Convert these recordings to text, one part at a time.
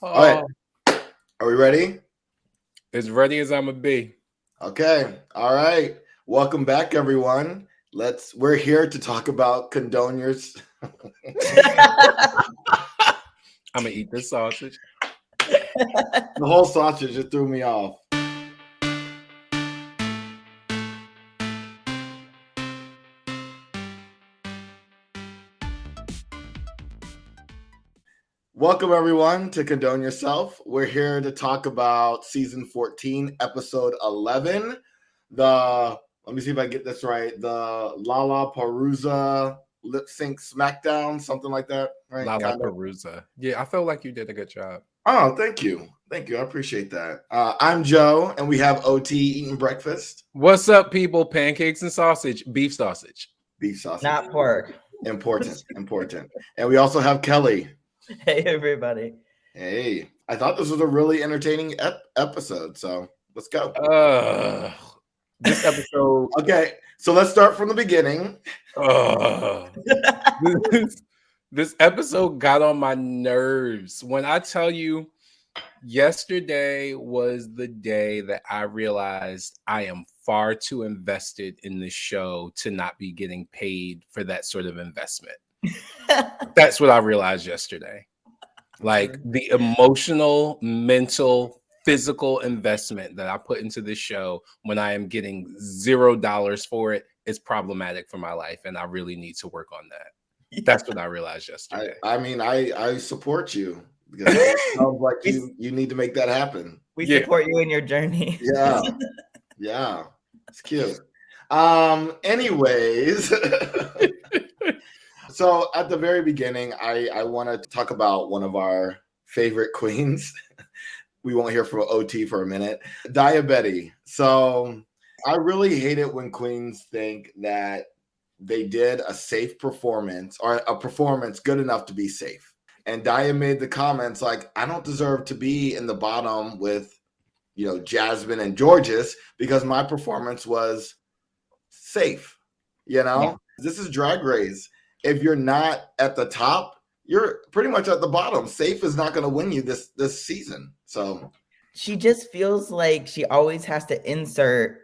All right. Oh, Are we ready? as ready as I'm gonna be. Okay. All right. Welcome back, everyone. We're here to talk about condone your. I'm gonna eat this sausage. The whole sausage just threw me off. Welcome, everyone, to Condone Yourself. We're here to talk about season 14, episode 11. Let me see if I get this right. The Lollapalooza lip sync smackdown, something like that, right? Kind of. Lollapalooza. Yeah, I felt like you did a good job. Oh, thank you. Thank you. I appreciate that. I'm Joe, and we have OT eating breakfast. What's up, people? Pancakes and sausage, beef sausage. Beef sausage. Not pork. Important. And we also have Kelly. Hey, everybody. Hey, I thought this was a really entertaining episode, so let's go. This episode. Okay, so let's start from the beginning. This episode got on my nerves. When I tell you, yesterday was the day that I realized I am far too invested in this show to not be getting paid for that sort of investment. That's what I realized yesterday. Like the emotional, mental, physical investment that I put into this show when I am getting $0 for it is problematic for my life, and I really need to work on that. That's what I realized yesterday. I support you because it sounds like you need to make that happen. We support you in your journey. Yeah, it's cute. Anyways. So at the very beginning, I want to talk about one of our favorite queens. We won't hear from OT for a minute. Diabetes. So I really hate it when queens think that they did a safe performance or a performance good enough to be safe. And Dia made the comments like, I don't deserve to be in the bottom with, Jasmine and Georges because my performance was safe. This is Drag Race. If you're not at the top, you're pretty much at the bottom. Safe is not going to win you this season. So she just feels like she always has to insert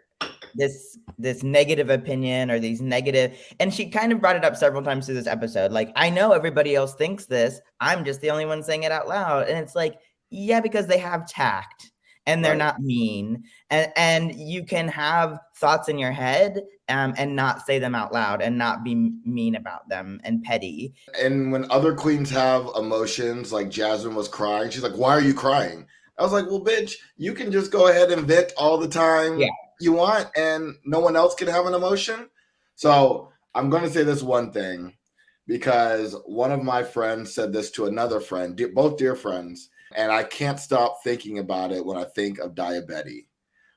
this negative opinion or these negative, and she kind of brought it up several times through this episode. Like, I know everybody else thinks this. I'm just the only one saying it out loud. And it's like, yeah, because they have tact. And they're not mean. And you can have thoughts in your head and not say them out loud and not be mean about them and petty. And when other queens have emotions, like Jasmine was crying, she's like, why are you crying? I was like, well, bitch, you can just go ahead and vent all the time you want and no one else can have an emotion. So I'm going to say this one thing because one of my friends said this to another friend, both dear friends. And I can't stop thinking about it when I think of Diabetes.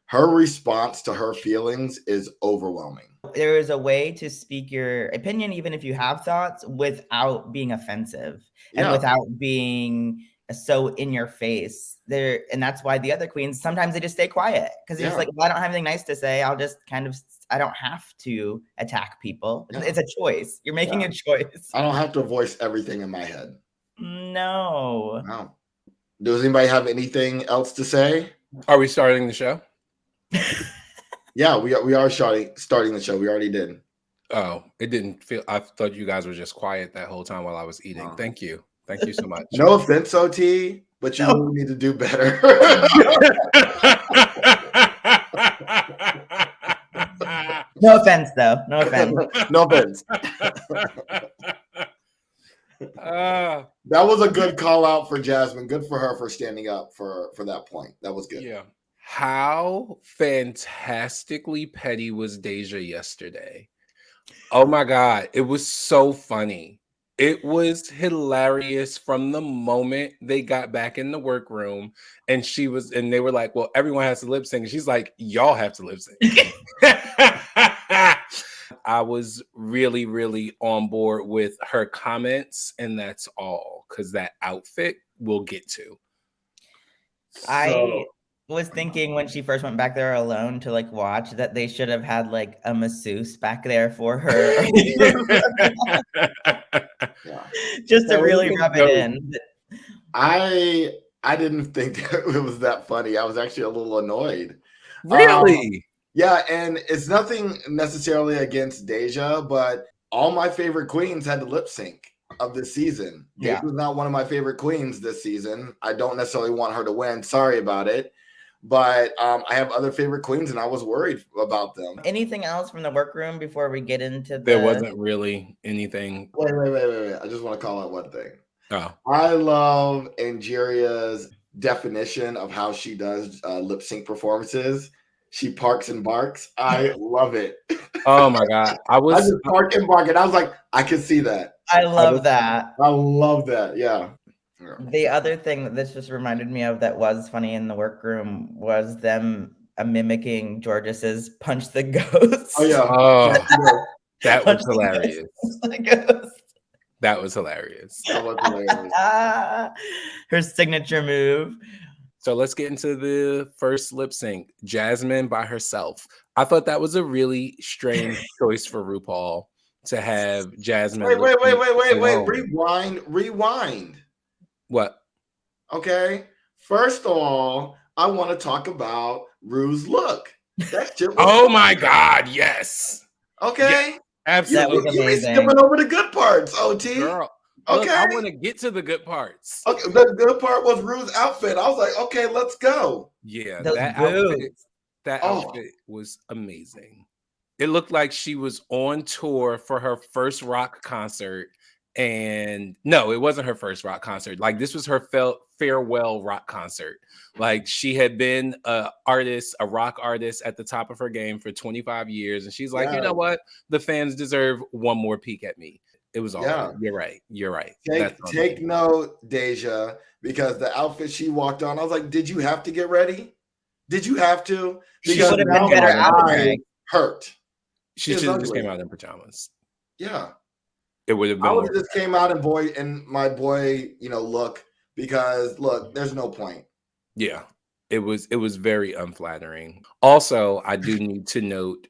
Her response to her feelings is overwhelming. There is a way to speak your opinion, even if you have thoughts, without being offensive and without being so in your face. And that's why the other queens, sometimes they just stay quiet because they're just like, well, I don't have anything nice to say. I'll just I don't have to attack people. It's a choice. You're making a choice. I don't have to voice everything in my head. No. Does anybody have anything else to say? Are we starting the show? Yeah, we are starting the show. We already did. Oh, it didn't feel. I thought you guys were just quiet that whole time while I was eating. Oh. Thank you so much. No offense, OT, but you really need to do better. No offense, though. No offense. No offense. That was a good call out for Jasmine. Good for her for standing up for that point. That was good. Yeah. How fantastically petty was Deja yesterday? Oh my God. It was so funny. It was hilarious from the moment they got back in the workroom and they were like, well, everyone has to lip sync. And she's like, y'all have to lip sync. I was really, really on board with her comments, and that's all, because that outfit we'll get to. I was thinking when she first went back there alone to watch that they should have had a masseuse back there for her. Just to really rub it in. I I didn't think it was that funny. I was actually a little annoyed. Really? Yeah, and it's nothing necessarily against Deja, but all my favorite queens had to lip sync of this season. Yeah. Deja was not one of my favorite queens this season. I don't necessarily want her to win. Sorry about it. But I have other favorite queens, and I was worried about them. Anything else from the workroom before we get into There wasn't really anything. Wait. I just want to call out one thing. Oh, I love Angeria's definition of how she does lip sync performances. She parks and barks. I love it. oh my God. I just park and bark, and I was like, I can see that. I love that. I love that. Yeah. The other thing that this just reminded me of that was funny in the workroom was them mimicking Georgis's punch the ghost. Oh yeah. Oh, that Punch was the hilarious. ghost, punch the ghost. That was hilarious. That was hilarious. Her signature move. So let's get into the first lip sync. Jasmine by herself. I thought that was a really strange choice for RuPaul to have Jasmine. Wait. Rewind. What? Okay. First of all, I want to talk about Rue's look. That shit was Oh my God, yes. okay. Yeah, absolutely. That was You be amazing. skipping over the good parts, OT. Girl, Okay. look, I want to get to the good parts. Okay, the good part was Rue's outfit. I was like, okay, let's go. Yeah, Those that boobs. outfit was amazing. It looked like she was on tour for her first rock concert. And no, it wasn't her first rock concert. Like, this was her farewell rock concert. Like, she had been a rock artist at the top of her game for 25 years. And she's like, you know what? The fans deserve one more peek at me. It was all right. You're right. Take note, Deja, because the outfit she walked on, I was like, did you have to get ready? Did you have to? She would have been better out of drag. Hurt. She should have just came out in pajamas. Yeah. It would have been. I would have just came out in my boy, look, because look, there's no point. Yeah, it was very unflattering. Also, I do need to note,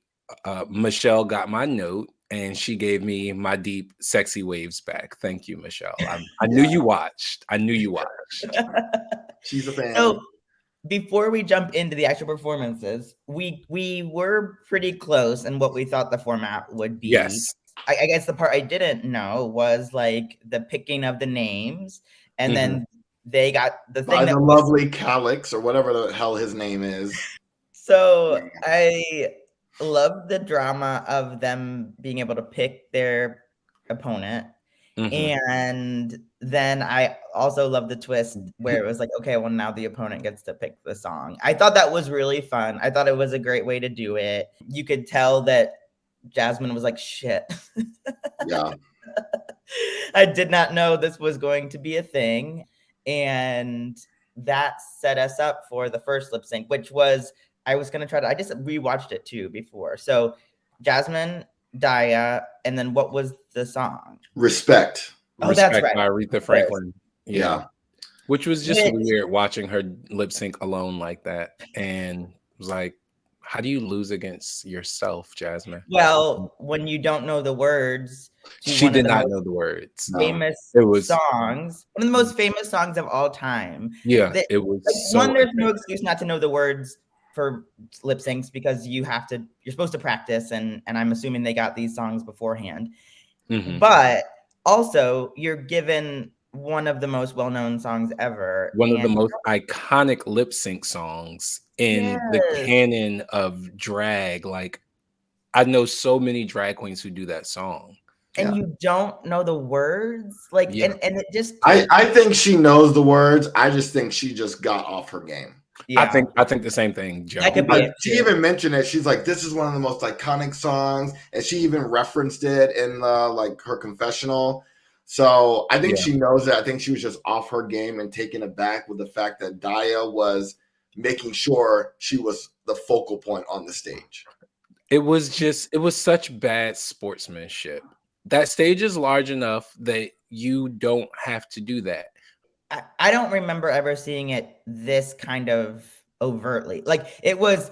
Michelle got my note and she gave me my deep, sexy waves back. Thank you, Michelle. I knew you watched. She's a fan. So before we jump into the actual performances, we were pretty close in what we thought the format would be. Yes. I guess the part I didn't know was like the picking of the names, and then they got the thing by that the was, lovely Calix or whatever the hell his name is. So I love the drama of them being able to pick their opponent. And then I also love the twist where it was like, okay, well, now the opponent gets to pick the song. I thought that was really fun. I thought it was a great way to do it. You could tell that Jasmine was like, shit. Yeah. I did not know this was going to be a thing. And that set us up for the first lip sync, which was, I just rewatched it too before. So Jasmine, Daya, and then what was the song? Respect. Oh, that's right. By Aretha Franklin. Yeah. Which was just weird watching her lip sync alone like that. And it was like, how do you lose against yourself, Jasmine? Well, when you don't know the words. She did not know the words. Famous songs. One of the most famous songs of all time. Yeah, it was there's no excuse not to know the words for lip syncs because you're supposed to practice, and I'm assuming they got these songs beforehand. But also you're given one of the most well-known songs ever. One of the most iconic lip sync songs in the canon of drag. Like, I know so many drag queens who do that song. And you don't know the words? Like, and it just... I think she knows the words. I just think she just got off her game. Yeah. I think the same thing, Joe. She even mentioned it. She's like, this is one of the most iconic songs. And she even referenced it in her confessional. So I think she knows it. I think she was just off her game and taken aback with the fact that Daya was making sure she was the focal point on the stage. It was such bad sportsmanship. That stage is large enough that you don't have to do that. I don't remember ever seeing it this kind of overtly. Like, it was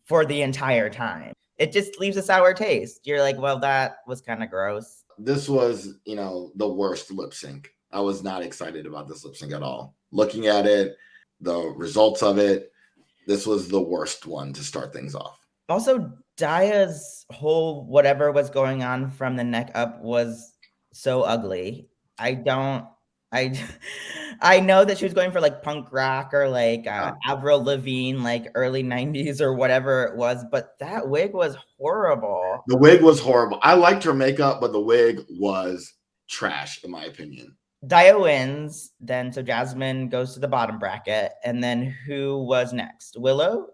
for the entire time. It just leaves a sour taste. You're like, well, that was kind of gross. This was, the worst lip sync I was not excited about this lip sync at all. Looking at it, the results of it, this was the worst one to start things off. Also, Daya's whole whatever was going on from the neck up was so ugly. I I know that she was going for like punk rock or like Avril Lavigne, like early 90s or whatever it was, but that wig was horrible. The wig was horrible. I liked her makeup, but the wig was trash, in my opinion. Daya wins, then so Jasmine goes to the bottom bracket, and then who was next? Willow?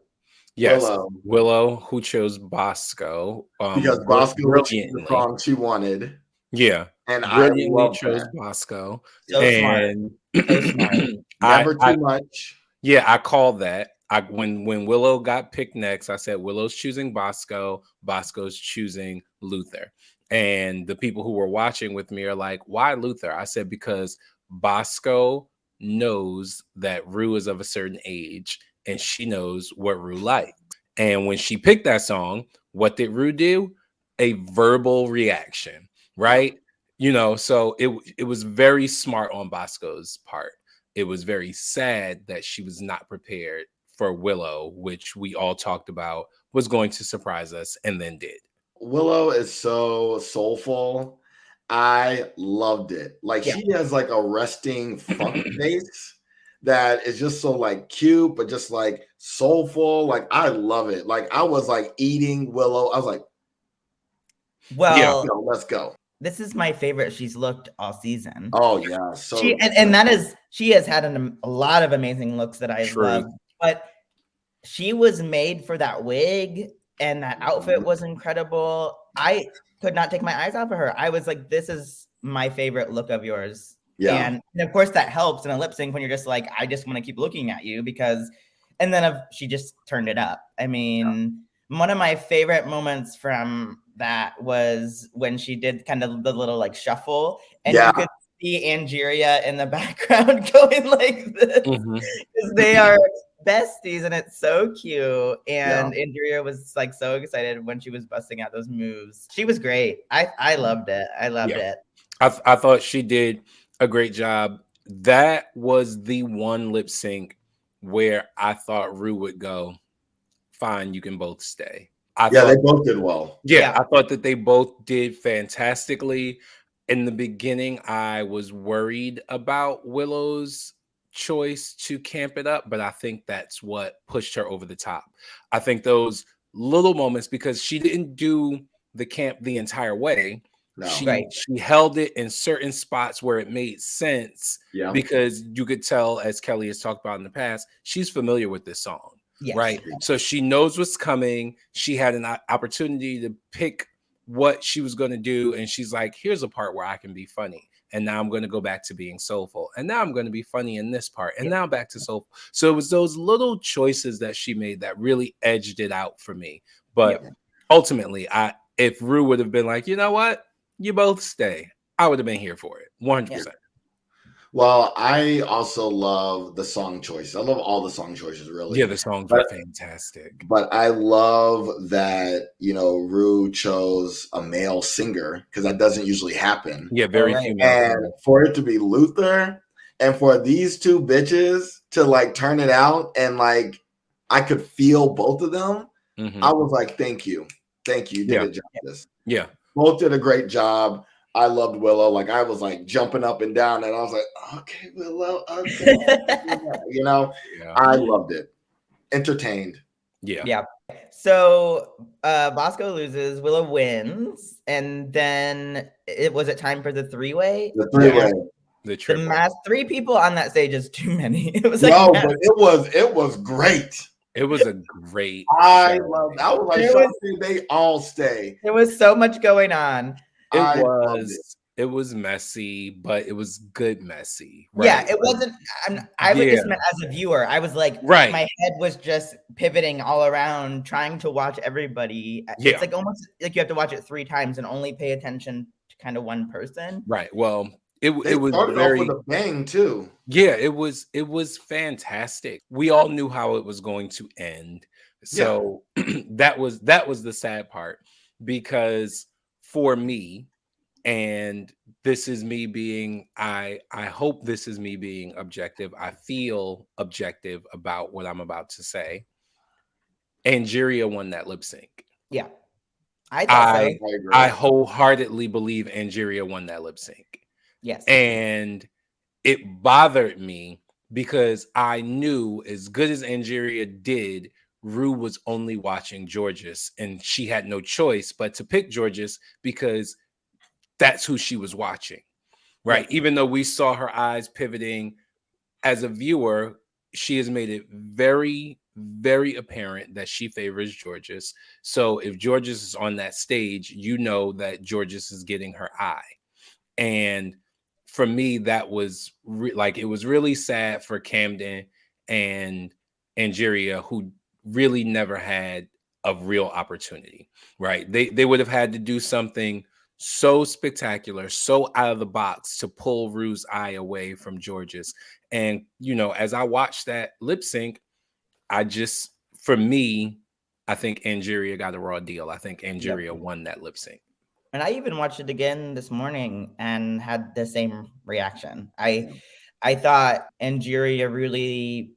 Yes, Willow, who chose Bosco. Because Bosco chose the song she wanted. Yeah. And brilliantly chose Bosco. So and smart. So smart. Never too much. Yeah, I called that. When Willow got picked next, I said Willow's choosing Bosco, Bosco's choosing Luther. And the people who were watching with me are like, why Luther? I said, because Bosco knows that Rue is of a certain age and she knows what Rue likes. And when she picked that song, what did Rue do? A verbal reaction, right? You know, so it was very smart on Bosco's part. It was very sad that she was not prepared for Willow, which we all talked about was going to surprise us and then did. Willow is so soulful. I loved it. Like she has like a resting funk face that is just so like cute, but just like soulful. Like I love it. Like I was like eating Willow. I was like, well, let's go. This is my favorite she's looked all season. Oh yeah, so and that is she has had a lot of amazing looks that I love, but she was made for that wig. And that outfit was incredible. I could not take my eyes off of her. I was like, this is my favorite look of yours. Yeah. And of course that helps in a lip sync when you're just like, I just want to keep looking at you because, and then she just turned it up. I mean, one of my favorite moments from that was when she did kind of the little like shuffle and you could see Angeria in the background going like this because they are besties and it's so cute. And Andrea was like so excited when she was busting out those moves. She was great. I loved it. I loved it. I thought she did a great job. That was the one lip sync where I thought Rue would go, fine, you can both stay. They both did well. I thought that they both did fantastically. In the beginning, I was worried about Willow's choice to camp it up, but I think that's what pushed her over the top. I think those little moments, because she didn't do the camp the entire way. No. She held it in certain spots where it made sense because you could tell, as Kelly has talked about in the past, she's familiar with this song, right? So she knows what's coming. She had an opportunity to pick what she was going to do, and she's like, here's a part where I can be funny. And now I'm going to go back to being soulful. And now I'm going to be funny in this part. And now back to soulful. So it was those little choices that she made that really edged it out for me. But ultimately, if Rue would have been like, you know what? You both stay, I would have been here for it. 100%. Well, I also love the song choices. I love all the song choices, really. Yeah, the songs were fantastic. But I love that, Rue chose a male singer because that doesn't usually happen. Yeah, very few. And for it to be Luther and for these two bitches to like turn it out and like I could feel both of them. I was like, thank you. Thank you. You did a justice. Yeah. Both did a great job. I loved Willow. Like I was like jumping up and down and I was like, okay, Willow, okay. I loved it. Entertained. Yeah. So Bosco loses, Willow wins, and then was it time for the three-way? The three-way. The mass 3 people on that stage is too many. It was but it was great. It was a great I loved it. I was like, they all stay. There was so much going on. It was messy, but it was good messy. Right? Yeah, it wasn't. I would just meant as a viewer. I was like, my head was just pivoting all around, trying to watch everybody. Yeah. It's like almost like you have to watch it 3 times and only pay attention to kind of one person. Right. Well, it was very off with a bang too. Yeah, it was fantastic. We all knew how it was going to end. So that was the sad part because for me, And this is me being, I hope this is me being objective. I feel objective about what I'm about to say. Angeria won that lip sync. Yeah, I thought so. I wholeheartedly believe Angeria won that lip sync. Yes. And it bothered me because I knew, as good as Angeria did, Rue was only watching Georges, and she had no choice but to pick Georges because that's who she was watching, right? Yes. Even though we saw her eyes pivoting, as a viewer, she has made it very, very apparent that she favors Georges. So if Georges is on that stage, you know that Georges is getting her eye. And for me, that was like, it was really sad for Camden and Angeria, who really never had a real opportunity, right? They would have had to do something so spectacular, so out of the box to pull Rue's eye away from Georges. And, you know, as I watched that lip sync, for me, I think Angeria got a raw deal. I think Angeria won that lip sync. And I even watched it again this morning and had the same reaction. I thought Angeria really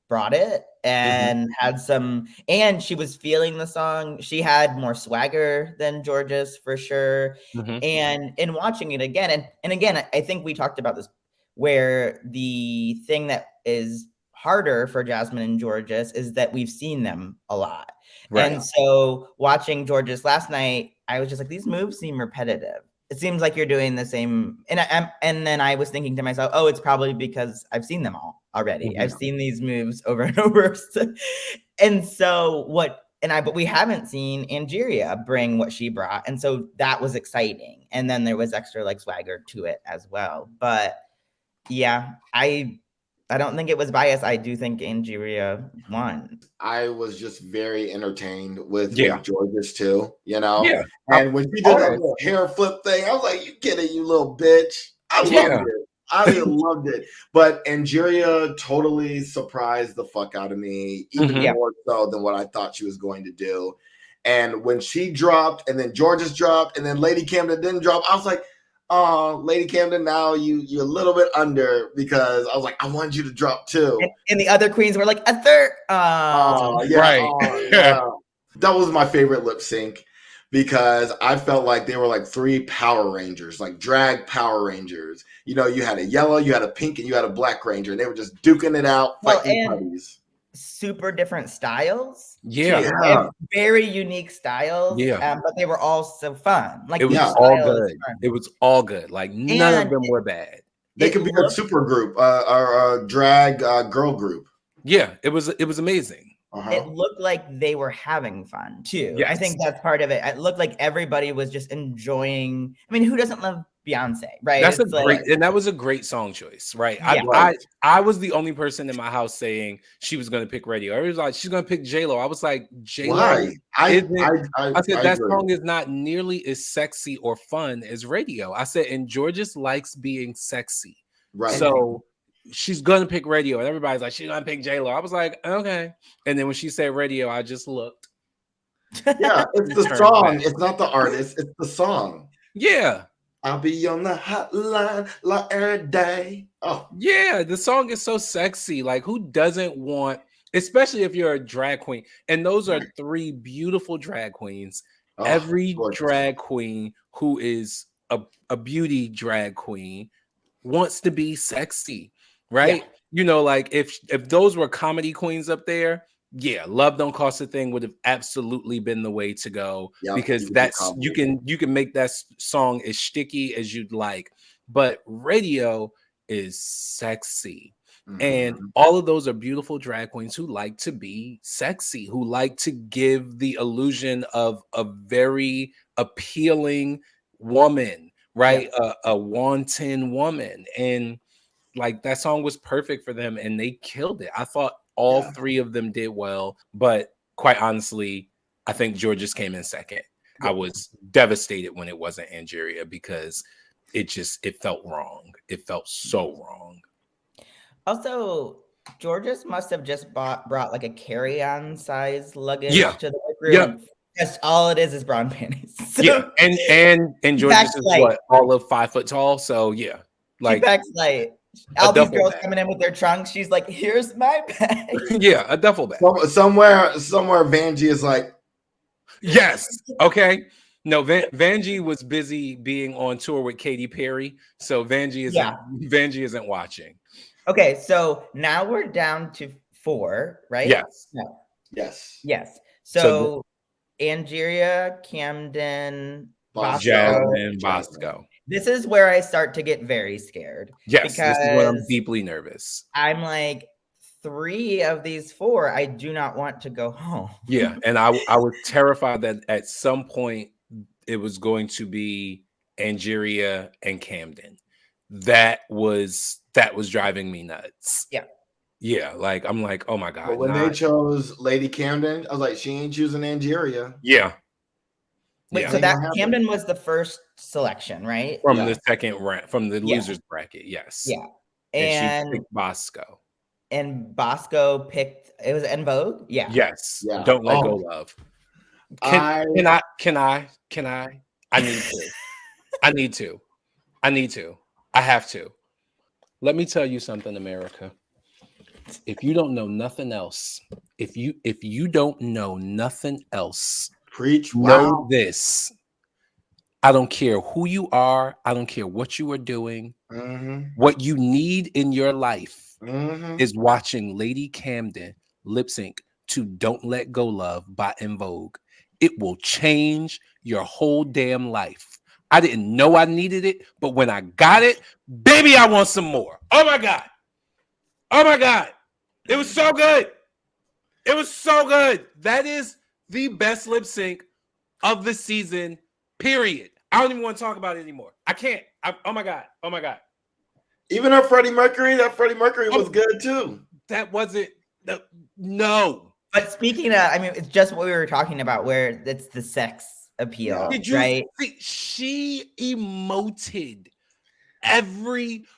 brought it and had some, and she was feeling the song. She had more swagger than Georges for sure. And in watching it again, and again, I think we talked about this, where the thing that is harder for Jasmine and Georges is that we've seen them a lot. Right. And so watching Georges last night, I was just like, these moves seem repetitive. It seems like you're doing the same. And then I was thinking to myself, oh, it's probably because I've seen them all already. I've seen these moves over and over. And so but we haven't seen Angeria bring what she brought. And so that was exciting. And then there was extra swagger to it as well. But yeah, I don't think it was biased. I do think Angeria won. I was just very entertained with Georges too, you know? Yeah. And when she did that little hair flip thing, I was like, you kidding, you little bitch. I loved it. I loved it. But Angeria totally surprised the fuck out of me, even more so than what I thought she was going to do. And when she dropped, and then Georges dropped, and then Lady Camden didn't drop, I was like, oh, Lady Camden, now you're a little bit under, because I was like, I wanted you to drop too. And the other queens were like a third. Right. That was my favorite lip sync, because I felt like they were like three Power Rangers, like drag Power Rangers. You know, you had a yellow, you had a pink, and you had a black ranger, and they were just duking it out, fighting puppies. Super different styles. Yeah. Very unique styles. Yeah. But they were all so fun. Like, it was all good. It was all good. Like, none of them were bad. They could be a super group, or a drag girl group. Yeah, it was amazing. It looked like they were having fun too. Yes. I think that's part of it. It looked like everybody was just enjoying. I mean, who doesn't love Beyonce, right? That's and that was a great song choice, right? Yeah. I was the only person in my house saying she was going to pick radio. Everybody was like, she's going to pick J-Lo. I was like, J-Lo. Why? I said that song is not nearly as sexy or fun as radio. I said, and Georges likes being sexy, right? So she's gonna pick radio, and everybody's like, she's gonna pick J-Lo. I was like, okay. And then when she said radio, I just looked. Yeah, it's the song. It's not the artist. It's the song. Yeah. I'll be on the hotline like every day. Oh. Yeah, the song is so sexy. Like, who doesn't want, especially if you're a drag queen? And those are three beautiful drag queens. Every drag queen who is a beauty drag queen wants to be sexy. Right? Yeah. You know, like if those were comedy queens up there, Love Don't Cost a Thing would have absolutely been the way to go, because that's you can make that song as sticky as you'd like, but radio is sexy. And all of those are beautiful drag queens who like to be sexy, who like to give the illusion of a very appealing woman, right? A wanton woman. And like, that song was perfect for them, and they killed it. I thought all three of them did well, but quite honestly, I think Georges came in second. I was devastated when it wasn't Angeria, because it felt wrong. It felt so wrong. Also, Georges must have just brought like a carry-on size luggage to the group Just all it is brown panties. So Yeah, and George packs is light. what, all of 5 foot tall. So yeah, She like packs light. a All these duffel girls bag. coming in with their trunks. She's like, "Here's my bag." Yeah, a duffel bag. Somewhere Vanjie is like, Yes. Okay. No, Vanjie was busy being on tour with Katy Perry, so Vanjie isn't watching. Okay, so now we're down to 4, right? Yes. No. yes. Yes. So Angeria, Camden, Bosco. Jasmine, Bosco. This is where I start to get very scared. Yes, this is where I'm because deeply nervous. I'm like, 3 of these 4, I do not want to go home. Yeah, and I was terrified that at some point it was going to be Angeria and Camden. That was driving me nuts. Yeah. Yeah, like I'm like, oh my God. But when they chose Lady Camden, I was like, she ain't choosing Angeria. Yeah. Wait, so that Camden was the first selection, right? From the second round, from the losers bracket, yes. Yeah. And she picked Bosco. And Bosco picked, it was En Vogue? Yeah. Yes. Yeah. Don't Let Go Love. Can I? I need to. I need to. I have to. Let me tell you something, America. If you don't know nothing else, if you don't know nothing else, preach. Know this. I don't care who you are. I don't care what you are doing. What you need in your life is watching Lady Camden lip sync to Don't Let Go Love by En Vogue. It will change your whole damn life. I didn't know I needed it, but when I got it, baby, I want some more. Oh my God. Oh my God. It was so good. It was so good. That is the best lip sync of the season, period. I don't even want to talk about it anymore. I can't. Oh my God. Oh my God. Even her Freddie Mercury, was good too. That wasn't, no. But speaking of, I mean, it's just what we were talking about, where it's the sex appeal, right? See, she emoted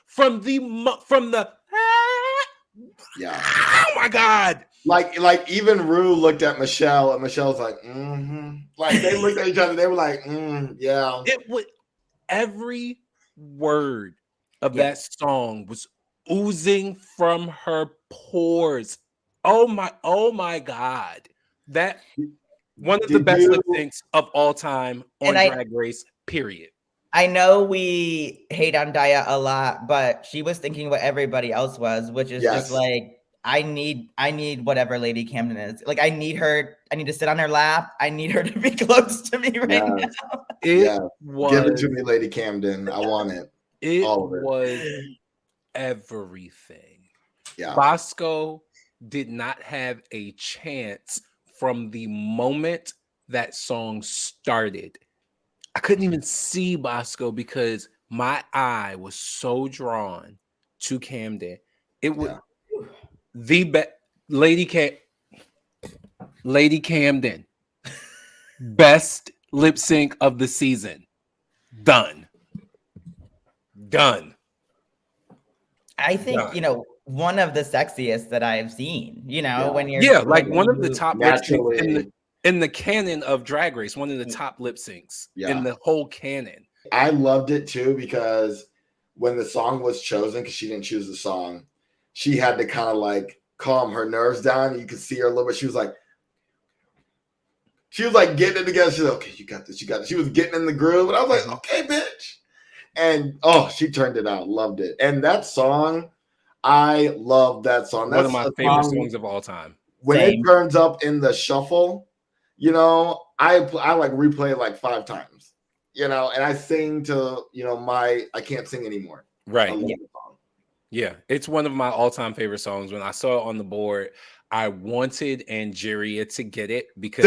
from the yeah. Oh my God. Like even Rue looked at Michelle and Michelle's like, like they looked at each other, they were like, yeah. It would, every word of that song was oozing from her pores. Oh my God. That one of the best lip syncs of all time on Drag Race, period. I know we hate on Daya a lot, but she was thinking what everybody else was, which is just like, I need whatever Lady Camden is. Like, I need to sit on her lap. I need her to be close to me right now. Give it to me, Lady Camden. I want it. It was everything. Yeah. Bosco did not have a chance from the moment that song started. I couldn't even see Bosco because my eye was so drawn to Camden. It was Lady Camden, best lip sync of the season. Done. I think one of the sexiest that I've seen. When you're like one of the top lip syncs in the canon of Drag Race, one of the top lip syncs in the whole canon. I loved it too because when the song was chosen, because she didn't choose the song, she had to kind of like calm her nerves down. You could see her a little bit. She was like getting it together. She's like, okay, you got this. She was getting in the groove. And I was like, okay, bitch. And she turned it out. Loved it. And that song, I love that song. That's one of my favorite songs of all time. When it turns up in the shuffle, I like replay it like 5 times, and I sing to, I can't sing anymore. Right. Yeah. It's one of my all-time favorite songs. When I saw it on the board, I wanted Angeria to get it because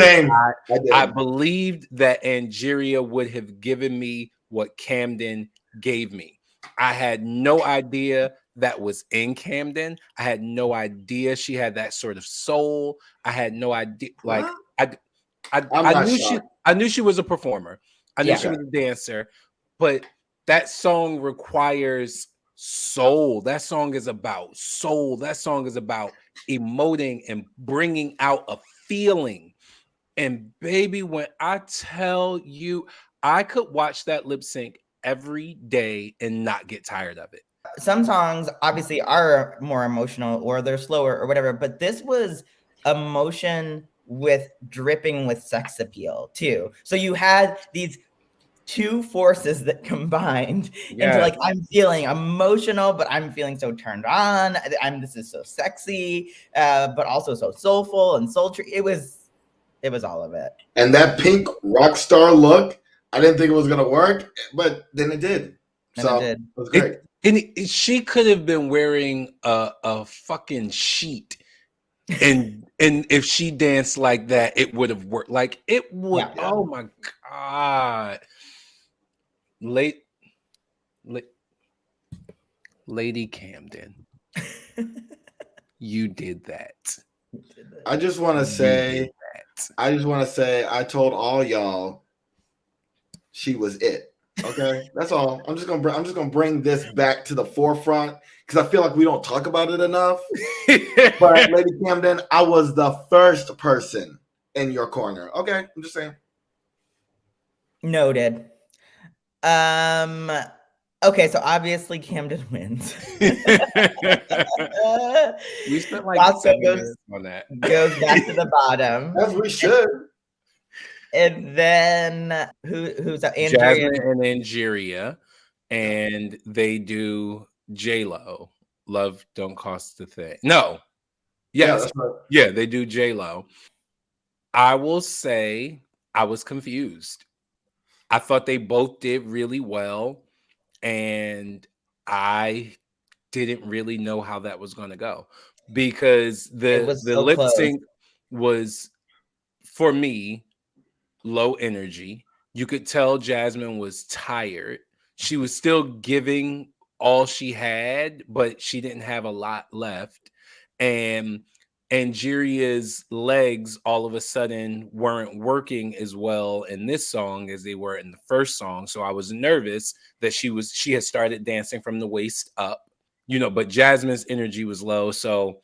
I believed that Angeria would have given me what Camden gave me. I had no idea that was in Camden. I had no idea she had that sort of soul. I had no idea. Like, I knew she was a performer. I knew she was a dancer, but that song requires soul. That song is about soul. That song is about emoting and bringing out a feeling. And baby, when I tell you, I could watch that lip sync every day and not get tired of it. Some songs obviously are more emotional or they're slower or whatever, but this was emotion with dripping with sex appeal too. So you had these two forces that combined into like, I'm feeling emotional, but I'm feeling so turned on. This is so sexy, but also so soulful and sultry. It was all of it. And that pink rock star look, I didn't think it was gonna work, but then it did. It was great. She could have been wearing a fucking sheet, and if she danced like that, it would have worked. Like it would. Yeah. Oh my God, Lady Camden, you did that. I just want to say, I told all y'all she was it. Okay, that's all. I'm just gonna bring this back to the forefront because I feel like we don't talk about it enough. But Lady Camden, I was the first person in your corner. Okay, I'm just saying. Noted. Okay, so obviously Camden wins. We spent like 7 minutes on that. Goes back to the bottom. As we should. And then who's that? Jasmine and Angeria, and they do J-Lo. Love don't cost a thing. No. Yes. Yeah, right. Yeah, they do J-Lo. I will say I was confused. I thought they both did really well, and I didn't really know how that was going to go because the lip sync was, for me, low energy. You could tell Jasmine was tired. She was still giving all she had, but she didn't have a lot left. And Angeria's legs all of a sudden weren't working as well in this song as they were in the first song. So I was nervous that she had started dancing from the waist up, but Jasmine's energy was low. So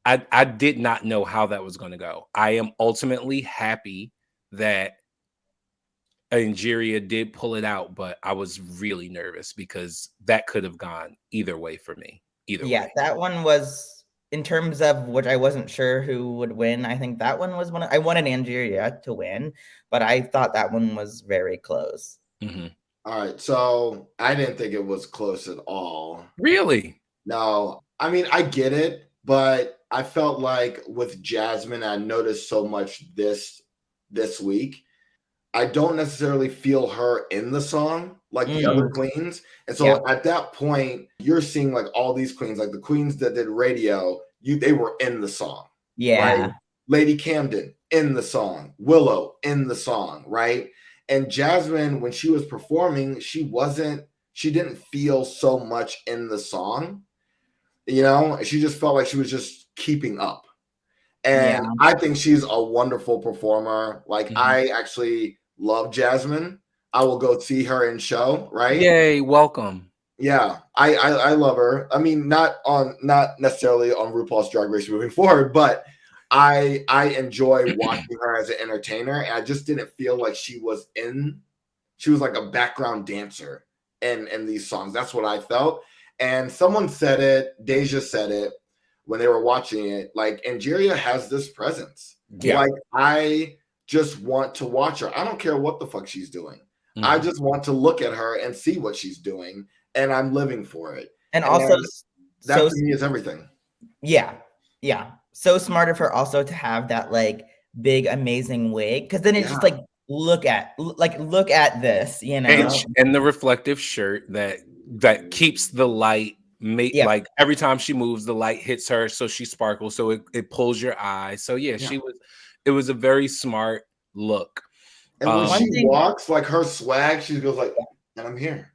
I did not know how that was going to go. I am ultimately happy that Angeria did pull it out, but I was really nervous because that could have gone either way for me. Either way. That one was, in terms of which I wasn't sure who would win. I think that one was I wanted Angeria to win, but I thought that one was very close. Mm-hmm. All right, so I didn't think it was close at all. Really? No, I mean, I get it, but I felt like with Jasmine, I noticed so much this week. I don't necessarily feel her in the song like the other queens. And so at that point, you're seeing like all these queens, like the queens that did radio, they were in the song. Yeah. Right? Lady Camden in the song, Willow in the song, right? And Jasmine, when she was performing, she didn't feel so much in the song. She just felt like she was just keeping up. And I think she's a wonderful performer. Like I actually love Jasmine. I will go see her in show, right? Yay, welcome. Yeah, I love her. I mean, not necessarily on RuPaul's Drag Race moving forward, but I enjoy watching her as an entertainer. And I just didn't feel like she was like a background dancer in these songs. That's what I felt. And someone said it, Deja said it when they were watching it, like Angeria has this presence. Yeah. Like I just want to watch her. I don't care what the fuck she's doing. Mm-hmm. I just want to look at her and see what she's doing, and I'm living for it. And also, that to me is everything. Yeah, yeah. So smart of her also to have that like big amazing wig, because then it's just like look at this, and the reflective shirt that keeps the light. Like every time she moves, the light hits her, so she sparkles, so it pulls your eye. So it was a very smart look. And when she walks, like her swag, she goes like, and I'm here.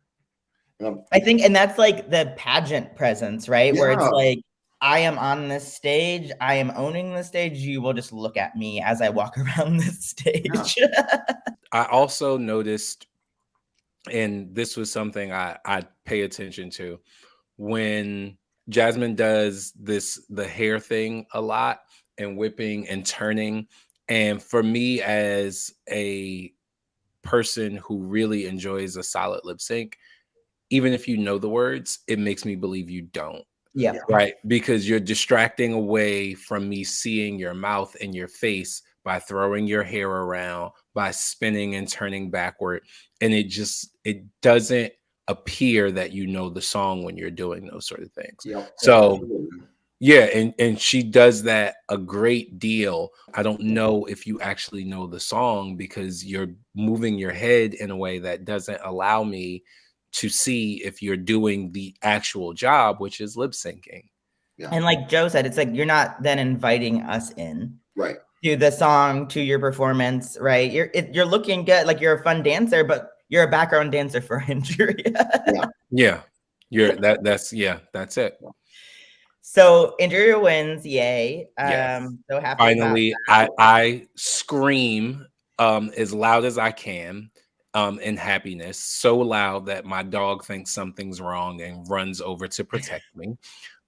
I think, and that's like the pageant presence, right? Where it's like, I am on this stage, I am owning the stage, you will just look at me as I walk around this stage. I also noticed, and this was something I pay attention to, when Jasmine does the hair thing a lot and whipping and turning, And for me, as a person who really enjoys a solid lip sync, even if you know the words, it makes me believe you don't. Yeah. Right. Because you're distracting away from me seeing your mouth and your face by throwing your hair around, by spinning and turning backward. And it doesn't appear that you know the song when you're doing those sort of things. Yep. So yeah, and she does that a great deal. I don't know if you actually know the song because you're moving your head in a way that doesn't allow me to see if you're doing the actual job, which is lip syncing. Yeah. And like Joe said, it's like you're not then inviting us in Right. to the song, to your performance, right? You're looking good, like you're a fun dancer, but you're a background dancer for Injuria. Yeah. That's it. So Injuria wins, yay. Yes. So happy Finally, about that. I scream as loud as I can in happiness, so loud that my dog thinks something's wrong and runs over to protect me.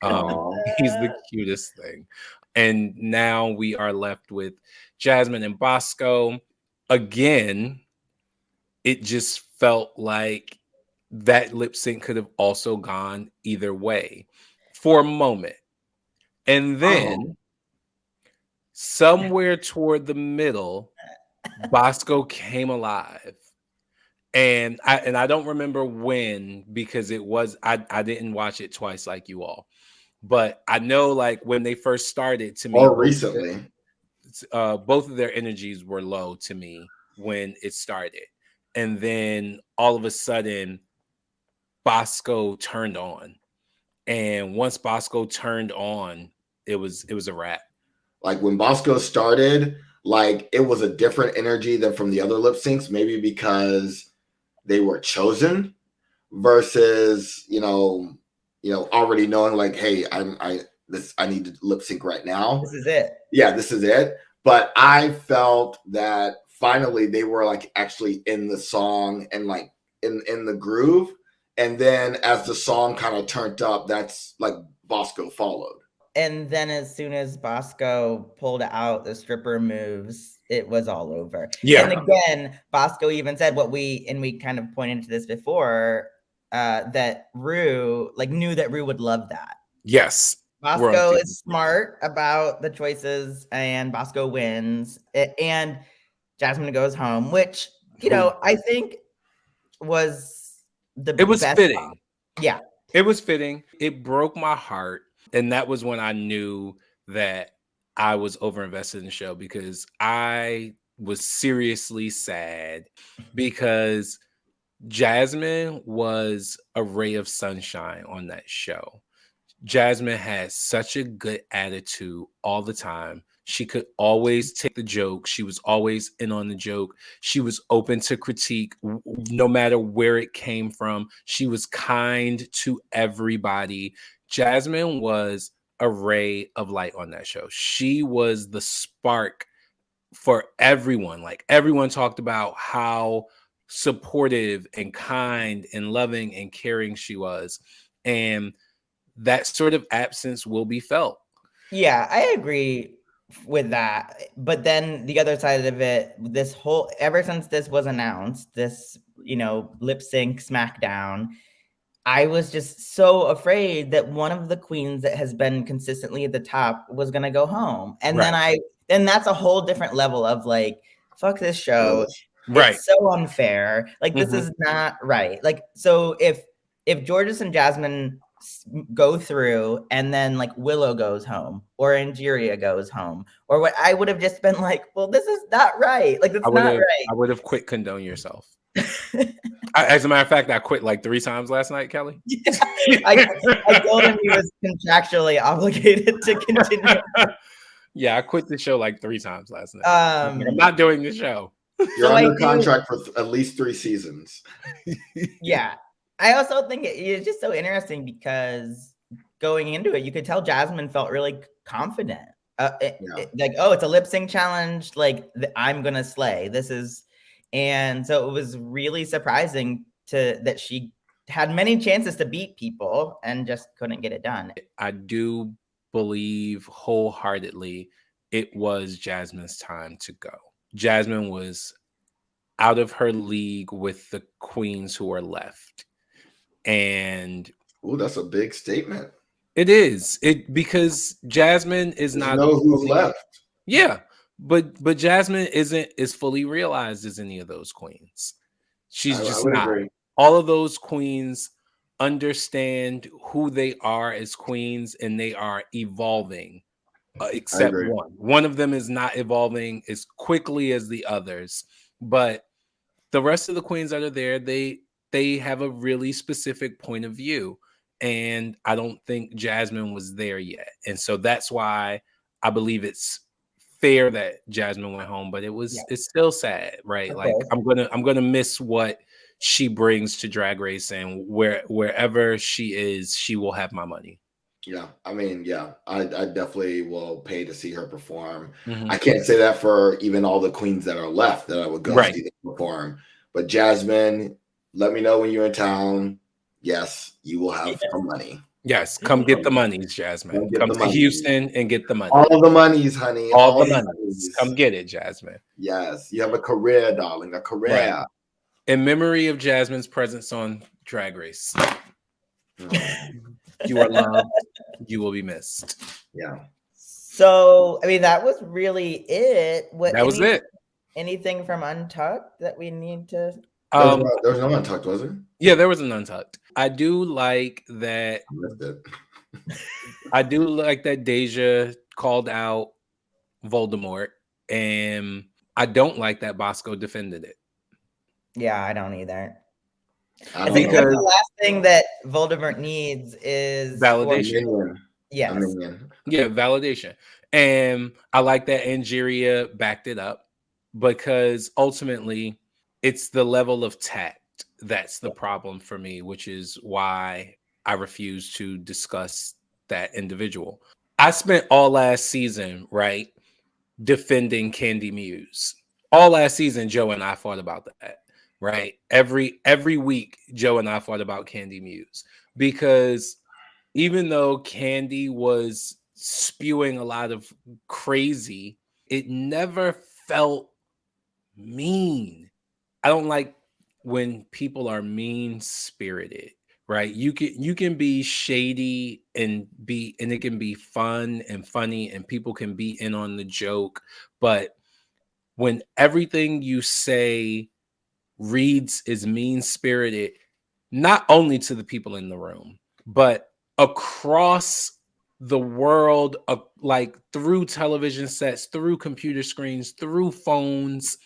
He's the cutest thing. And now we are left with Jasmine and Bosco. Again, it just felt like that lip sync could have also gone either way for a moment. And then somewhere toward the middle, Bosco came alive. And I don't remember when, because I didn't watch it twice like you all. But I know like when they first started, to me, or recently, both of their energies were low to me when it started. And then all of a sudden, Bosco turned on. And once Bosco turned on, it was a wrap. like when Bosco started, like it was a different energy than from the other lip syncs, maybe because they were chosen versus, already knowing like, hey, I need to lip sync right now. This is it. Yeah, this is it. But I felt that finally they were like actually in the song and like in the groove. And then as the song kind of turned up, that's like Bosco followed. And then as soon as Bosco pulled out the stripper moves, it was all over. Yeah. And again, Bosco even said we kind of pointed to this before, that Rue knew that Rue would love that. Yes. Bosco is smart about the choices, and Bosco wins. And Jasmine goes home, which, I think was it was best fitting. song. Yeah. It was fitting. It broke my heart. And that was when I knew that I was overinvested in the show, because I was seriously sad because Jasmine was a ray of sunshine on that show. Jasmine had such a good attitude all the time. She could always take the joke. She was always in on the joke. She was open to critique, no matter where it came from. She was kind to everybody. Jasmine was a ray of light on that show. She was the spark for everyone. Like, everyone talked about how supportive and kind and loving and caring she was. And that sort of absence will be felt. Yeah, I agree with that. But then the other side of it, ever since this was announced, this, lip sync smackdown, I was just so afraid that one of the queens that has been consistently at the top was going to go home. And then that's a whole different level of like, fuck this show. Right. It's so unfair. Like, this is not right. Like, so if Georges and Jasmine go through and then like Willow goes home or Injuria goes home, or what, I would have just been like, well, this is not right. Like, that's not right. I would have quit Condone Yourself. As a matter of fact, I quit like 3 times last night, Kelly. Yeah, I told him he was contractually obligated to continue. Yeah, I quit the show like 3 times last night. I'm not doing the show. You're under contract for at least 3 seasons. Yeah. I also think it's just so interesting because going into it, you could tell Jasmine felt really confident. Like, oh, it's a lip sync challenge. Like, I'm going to slay. And so it was really surprising that she had many chances to beat people and just couldn't get it done. I do believe wholeheartedly it was Jasmine's time to go. Jasmine was out of her league with the queens who are left. And that's a big statement. it is. Because Jasmine is not who's left. Yeah. But Jasmine isn't as fully realized as any of those queens. She's just not. Agree. All of those queens understand who they are as queens, and they are evolving, except one. One of them is not evolving as quickly as the others, but the rest of the queens that are there, they have a really specific point of view, and I don't think Jasmine was there yet, and so that's why I believe it's fair that Jasmine went home, but it's still sad, right? Like I'm gonna miss what she brings to Drag Race, and wherever she is, she will have my money. Yeah, I mean, I definitely will pay to see her perform. I can't say that for even all the queens that are left that I would go see them perform. But Jasmine, let me know when you're in town. Yes, you will have some money. Yes, come get the monies, Jasmine. Come to Houston and get the money. All the monies, honey. All the monies. Come get it, Jasmine. Yes, you have a career, darling, a career. Right. In memory of Jasmine's presence on Drag Race. You are loved. You will be missed. Yeah. So, I mean, that was really it. That was it. Anything from Untucked that we need to... There was no Untucked, was there? Yeah, there was an Untucked. I do like that. I do like that Deja called out Voldemort, and I don't like that Bosco defended it. Yeah, I don't either. I think the last thing that Voldemort needs is validation. Yes. Yeah, validation. And I like that Angeria backed it up, because ultimately it's the level of tact that's the problem for me, which is why I refuse to discuss that individual. I spent all last season, right, defending Candy Muse. All last season, Joe and I fought about that. Right. Every week, Joe and I fought about Candy Muse, because even though Candy was spewing a lot of crazy, it never felt mean. I don't like when people are mean-spirited, right? You can be shady and it can be fun and funny, and people can be in on the joke, but when everything you say reads is mean-spirited, not only to the people in the room, but across the world, like through television sets, through computer screens, through phones,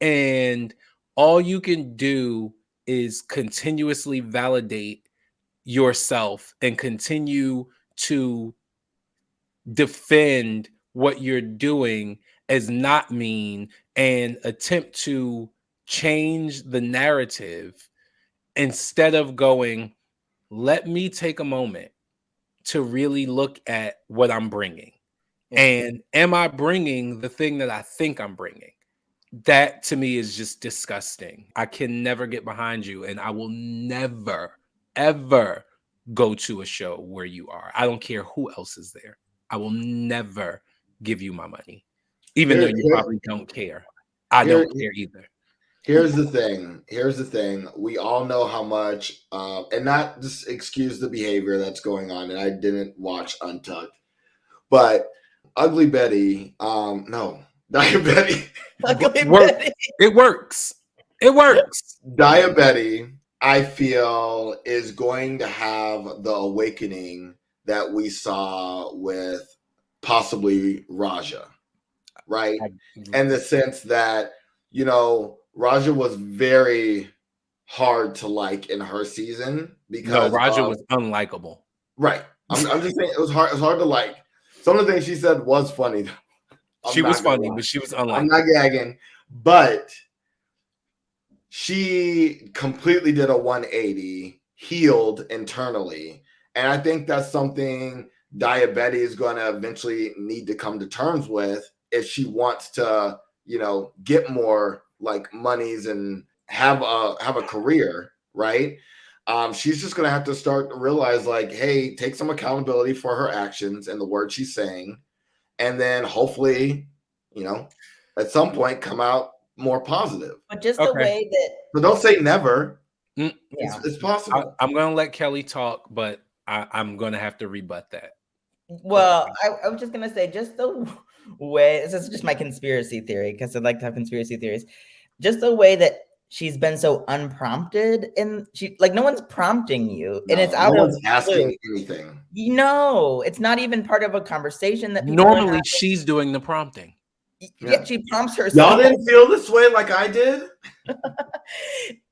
and all you can do is continuously validate yourself and continue to defend what you're doing as not mean, and attempt to change the narrative instead of going, let me take a moment to really look at what I'm bringing. And am I bringing the thing that I think I'm bringing? That to me is just disgusting. I can never get behind you, and I will never, ever go to a show where you are. I don't care who else is there. I will never give you my money, even though you probably don't care. I don't care either. Here's the thing. We all know how much, and not just excuse the behavior that's going on. And I didn't watch Untucked, but Ugly Betty, Diabetti. It works. Diabetti, I feel, is going to have the awakening that we saw with possibly Raja, right? In the sense that, Raja was very hard to like in her season because Raja was unlikable. Right. I'm just saying it was hard to like. Some of the things she said was funny. She was funny, but she was unlikable. I'm not gagging, but she completely did a 180, healed internally. And I think that's something Diabetti is going to eventually need to come to terms with if she wants to, get more like monies and have a career, right? She's just going to have to start to realize, like, hey, take some accountability for her actions and the words she's saying, and then hopefully, at some point come out more positive. But just the way that. But don't say never. Yeah. It's possible. I'm going to let Kelly talk, but I'm going to have to rebut that. Well, I was just going to say, just the way, this is just my conspiracy theory, because I'd like to have conspiracy theories. Just the way that she's been so unprompted, and no one's prompting you, and it's out of asking anything. It's not even part of a conversation that people normally she's doing the prompting. Yeah, she prompts herself. Y'all didn't feel this way like I did?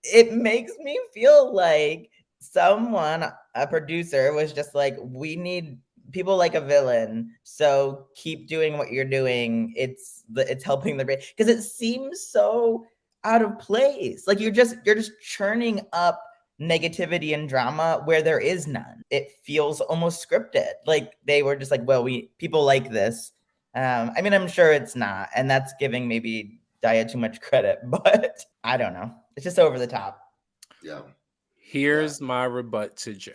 It makes me feel like someone, a producer, was just like, we need people like a villain, so keep doing what you're doing. It's helping the race, because it seems so out of place. Like you're just churning up negativity and drama where there is none. It feels almost scripted. Like they were just like, well, people like this. I mean, I'm sure it's not, and that's giving maybe Daya too much credit, but I don't know. It's just over the top. Yeah. Here's my rebut to Joe.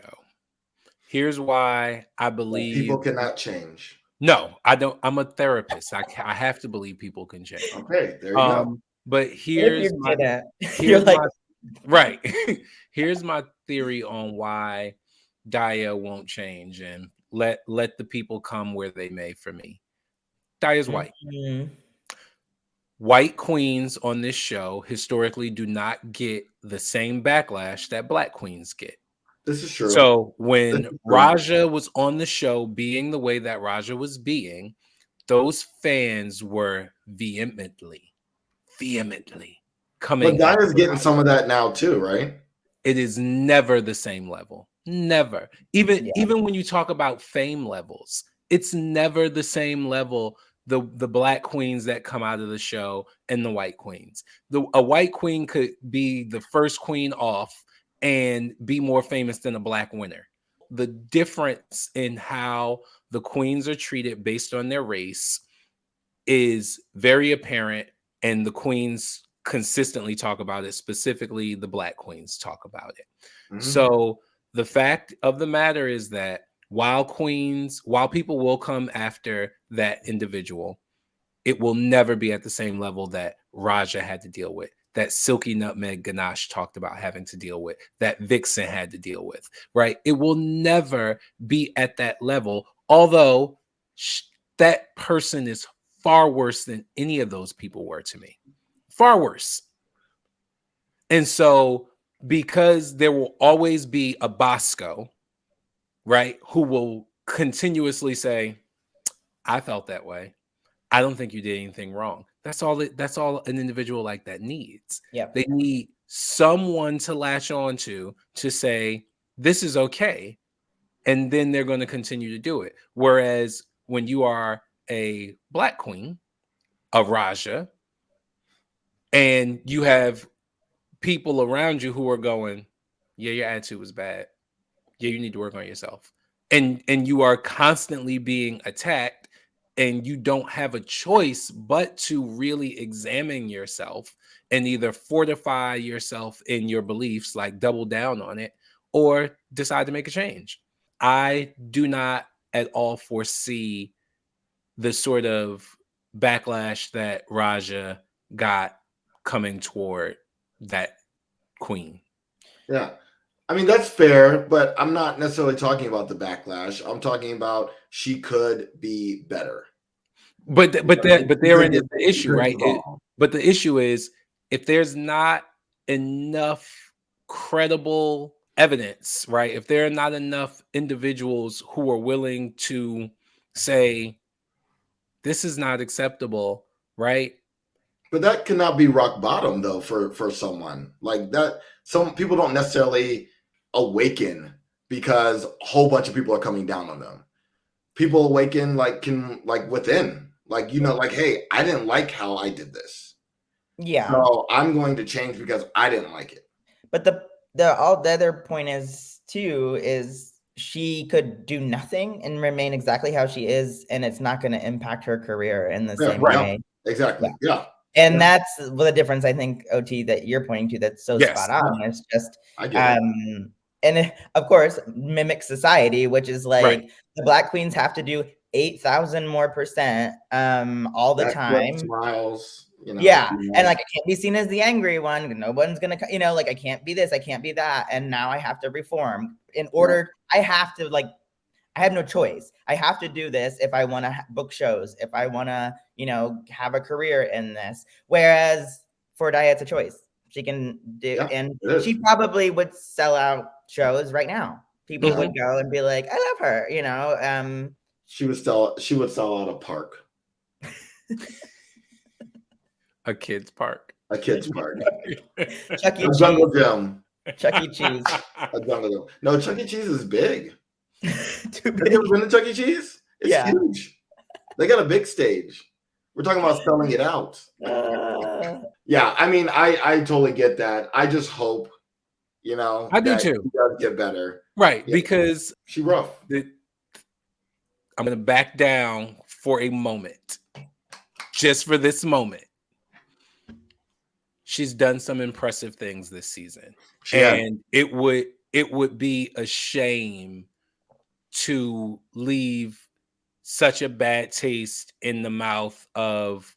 Here's why I believe people cannot change. No, I don't. I'm a therapist. I have to believe people can change. Okay, there you go. But here's right. Here's my theory on why Daya won't change, and let the people come where they may for me. Daya's white. Mm-hmm. White queens on this show historically do not get the same backlash that black queens get. This is true. So when Raja was on the show being the way that Raja was being, those fans were vehemently coming. But Daya's getting some of that now too, right? It is never the same level. Never. Even when you talk about fame levels, it's never the same level. The black queens that come out of the show and the white queens. A white queen could be the first queen off and be more famous than a black winner. The difference in how the queens are treated based on their race is very apparent, and the queens consistently talk about it. Specifically, the black queens talk about it. Mm-hmm. So the fact of the matter is that while people will come after that individual, it will never be at the same level that Raja had to deal with, that Silky Nutmeg Ganache talked about having to deal with, that Vixen had to deal with, right? It will never be at that level, although that person is far worse than any of those people were to me. Far worse. And so, because there will always be a Bosco, right, who will continuously say, I felt that way. I don't think you did anything wrong. That's all an individual like that needs. Yeah. They need someone to latch on to say, this is okay. And then they're going to continue to do it. Whereas when you are a black queen, a Raja, and you have people around you who are going, yeah, your attitude was bad. Yeah, you need to work on yourself. And you are constantly being attacked, and you don't have a choice but to really examine yourself and either fortify yourself in your beliefs, like double down on it, or decide to make a change. I do not at all foresee the sort of backlash that Raja got coming toward that queen. Yeah. I mean, that's fair, but I'm not necessarily talking about the backlash. I'm talking about she could be better. But therein is the issue, right? But the issue is, if there's not enough credible evidence, right? If there are not enough individuals who are willing to say, this is not acceptable, right? But that cannot be rock bottom, though, for someone like that. Some people don't necessarily awaken because a whole bunch of people are coming down on them. People awaken within, hey, I didn't like how I did this. Yeah. So I'm going to change because I didn't like it. But the other point is she could do nothing and remain exactly how she is, and it's not going to impact her career in the same way. Exactly. Yeah. And that's the difference, I think, OT, that you're pointing to, that's so spot on. It's just, and of course, mimic society, which is like, the black queens have to do 8,000 more percent all the time. Smiles, Yeah. And like, I can't be seen as the angry one. No one's gonna, like, I can't be this, I can't be that. And now I have to reform in order. I have to, like, I have no choice. I have to do this if I want to book shows, if I want to, have a career in this. Whereas for Daya, it's a choice. She can do, and she probably would sell out shows right now. People would go and be like, I love her, She would sell out a park. A kid's park. A kid's park. Chuck E. A jungle gym. Chuck E. Cheese. A jungle gym. No, Chuck E. Cheese is big. Too big. Have you ever been to Chuck E. Cheese? It's huge. They got a big stage. We're talking about selling it out. Yeah, I mean, I totally get that. I just hope, I do too. She does get better. Right, because she's rough. I'm going to back down for a moment. Just for this moment. She's done some impressive things this season. And it would be a shame to leave such a bad taste in the mouth of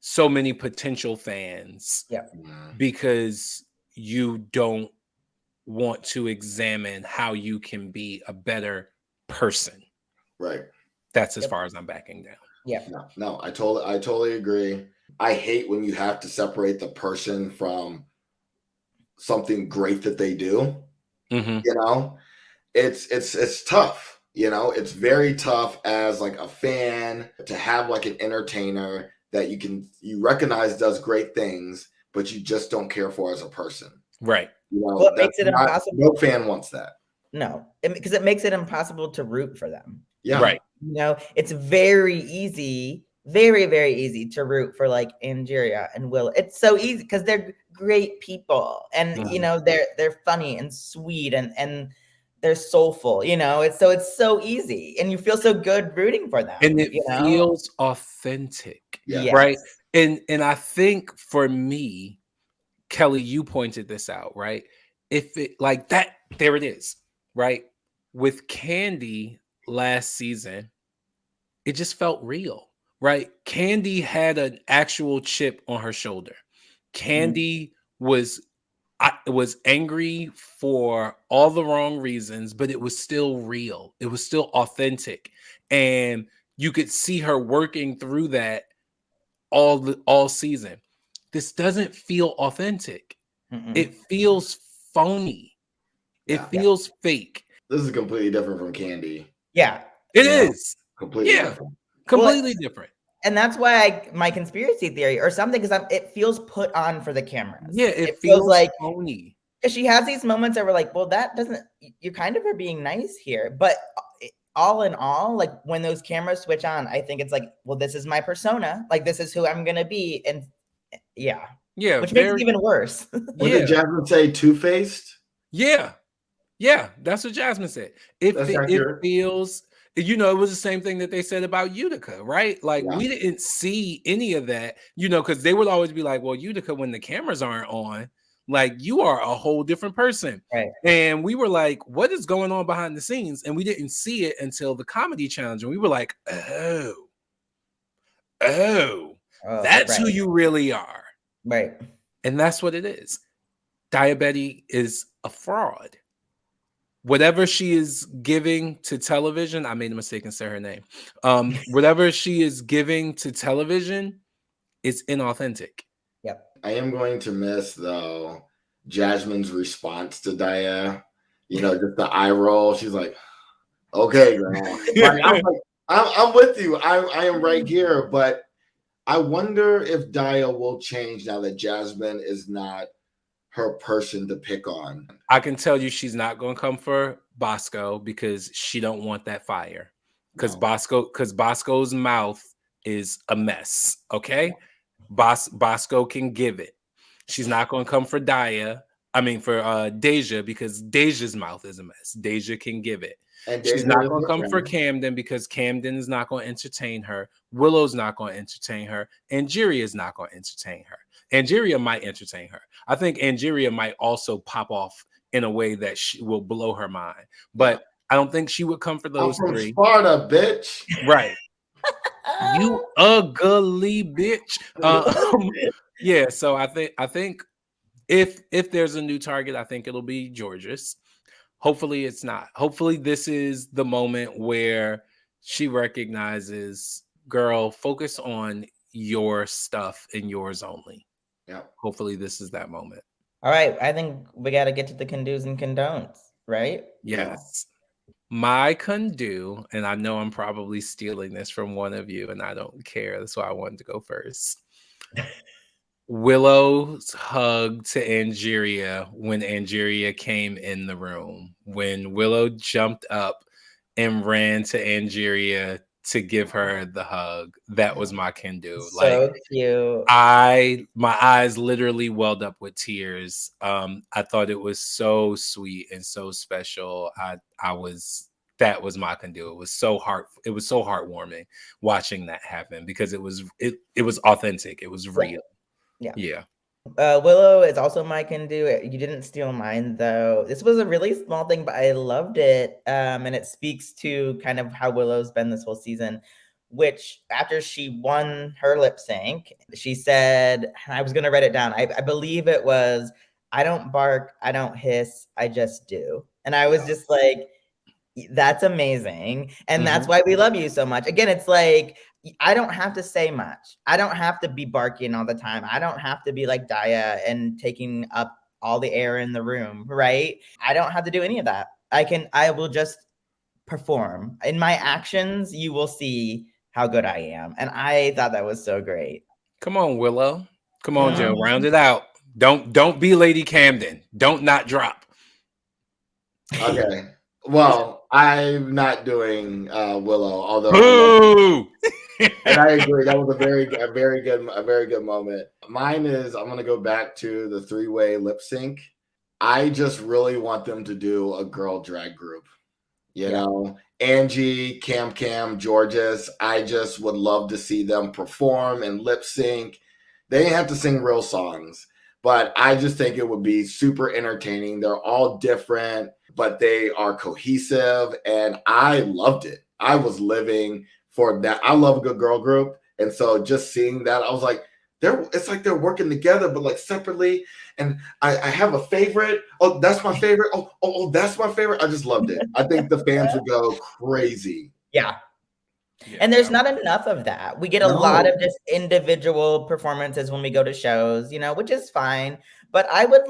so many potential fans because you don't want to examine how you can be a better person. Right. That's as far as I'm backing down. Yeah. No, I totally agree. I hate when you have to separate the person from something great that they do. Mm-hmm. It's tough. It's very tough as like a fan to have like an entertainer that you recognize does great things, but you just don't care for as a person. Right. Well, it makes it impossible. No fan wants that. No, because it makes it impossible to root for them. Yeah. Right. It's very easy, very, very easy to root for like Angeria and Will. It's so easy because they're great people, and they're funny and sweet and they're soulful. It's so easy, and you feel so good rooting for them, and it feels authentic. Yes. Right. And I think for me, Kelly, you pointed this out, right? If it like that, there it is, right? With Candy last season, it just felt real, right? Candy had an actual chip on her shoulder. Candy was angry for all the wrong reasons, but it was still real. It was still authentic. And you could see her working through that all season. This doesn't feel authentic. It feels phony. It feels fake. This is completely different from Candy. Yeah. It is. Completely different. Completely different. And that's why my conspiracy theory or something, because it feels put on for the cameras. Yeah, it feels like phony. She has these moments that we're like, well, that doesn't, you kind of are being nice here. But all in all, like when those cameras switch on, I think it's like, well, this is my persona. Like, this is who I'm going to be. And yeah, which makes it even worse. What did Jasmine say? Two-faced? Yeah, that's what Jasmine said. It feels, it was the same thing that they said about Utica, right? Like we didn't see any of that, because they would always be like, well, Utica, when the cameras aren't on, like you are a whole different person. Right. And we were like, what is going on behind the scenes? And we didn't see it until the comedy challenge. And we were like, that's who you really are. Right. And that's what it is. Diabetes is a fraud. Whatever she is giving to television, I made a mistake and said her name. Whatever she is giving to television is inauthentic. Yep. I am going to miss, though, Jasmine's response to Daya. Just the eye roll. She's like, okay, girl. I'm with you. I am right here. But I wonder if Daya will change now that Jasmine is not her person to pick on. I can tell you she's not going to come for Bosco because she don't want that fire. Because Bosco's mouth is a mess. Okay? Bosco can give it. She's not going to come for for Deja because Deja's mouth is a mess. Deja can give it. And she's not going to come for Camden because Camden is not going to entertain her. Willow's not going to entertain her. Angeria is not going to entertain her. Angeria might entertain her. I think Angeria might also pop off in a way that will blow her mind. But I don't think she would come for I'm those from 3. Sparta, bitch. Right. You ugly bitch. Yeah, so I think if there's a new target, I think it'll be Georges. Hopefully it's not. Hopefully this is the moment where she recognizes, girl, focus on your stuff and yours only. Yeah. Hopefully this is that moment. All right, I think we got to get to the can do's and condon'ts, right? Yes. My can-do, and I know I'm probably stealing this from one of you, and I don't care. That's why I wanted to go first. Willow's hug to Angeria when Angeria came in the room. When Willow jumped up and ran to Angeria to give her the hug, that was my can-do. So cute. My eyes literally welled up with tears. I thought it was so sweet and so special. That was my can-do. It was so heartwarming watching that happen because it was authentic. It was real. Yeah. Willow is also my can-do. You didn't steal mine though. This was a really small thing, but I loved it. And it speaks to kind of how Willow's been this whole season. Which after she won her lip sync, she said, I was gonna write it down. I believe it was, I don't bark, I don't hiss, I just do. And I was just like, that's amazing. And that's why we love you so much. Again, it's like, I don't have to say much. I don't have to be barking all the time. I don't have to be like Daya and taking up all the air in the room, right? I don't have to do any of that. I will just perform. In my actions, you will see how good I am. And I thought that was so great. Come on, Willow. Come on, Joe. Round it out. Don't be Lady Camden. Don't not drop. Okay. Well, I'm not doing Willow, although Boo! and I agree. That was a very good moment. Mine is, I'm gonna go back to the 3-way lip sync. I just really want them to do a girl drag group. You know, Angie, Cam, Georges. I just would love to see them perform and lip sync. They didn't have to sing real songs, but I just think it would be super entertaining. They're all different, but they are cohesive, and I loved it. I was living for that. I love a good girl group, and so just seeing that, I was like, it's like they're working together, but like separately. And I have a favorite. Oh, that's my favorite. Oh, that's my favorite. I just loved it. I think the fans would go crazy. Yeah. And there's not enough of that. We get a lot of just individual performances when we go to shows, which is fine. But I would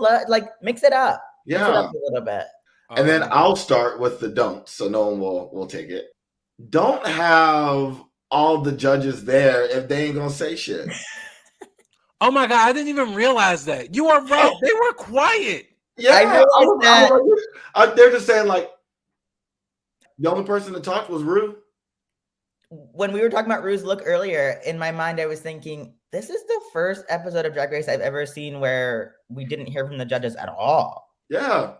mix it up. Yeah. Mix it up a little bit. And then I'll start with the don'ts, so no one will take it. Don't have all the judges there if they ain't gonna say shit. Oh my God, I didn't even realize that. You are right. They were quiet. Yeah, I realized that. They're just saying, like, the only person that talked was Rue. When we were talking about Rue's look earlier, in my mind, I was thinking, this is the first episode of Drag Race I've ever seen where we didn't hear from the judges at all. Yeah.